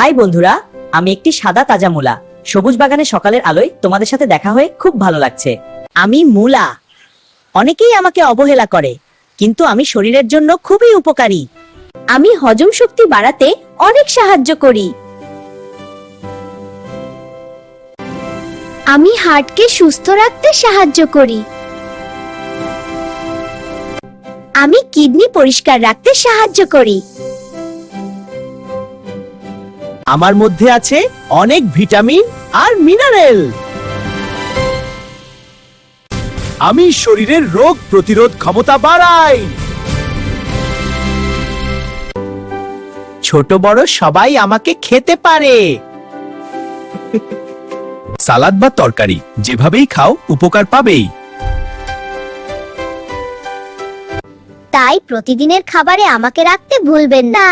High বন্ধুরা, আমি একটি সাদা তাজা মূলা। সবুজ বাগানে সকালের আলোয় তোমাদের সাথে দেখা হয়ে খুব ভালো লাগছে। আমি মূলা। অনেকেই আমাকে অবহেলা করে, কিন্তু আমি শরীরের জন্য খুবই উপকারী। আমি হজম শক্তি বাড়াতে অনেক সাহায্য করি। আমি হার্টকে সুস্থ রাখতে সাহায্য করি। আমি কিডনি পরিষ্কার রাখতে সাহায্য করি। আমার মধ্যে আছে অনেক ভিটামিন আর মিনারেল। আমি শরীরের রোগ প্রতিরোধ ক্ষমতা বাড়াই। ছোট বড় সবাই আমাকে খেতে পারে। সালাদ বা তরকারি যেভাবেই খাও উপকার পাবেই। তাই প্রতিদিনের খাবারে আমাকে রাখতে ভুলবেন না।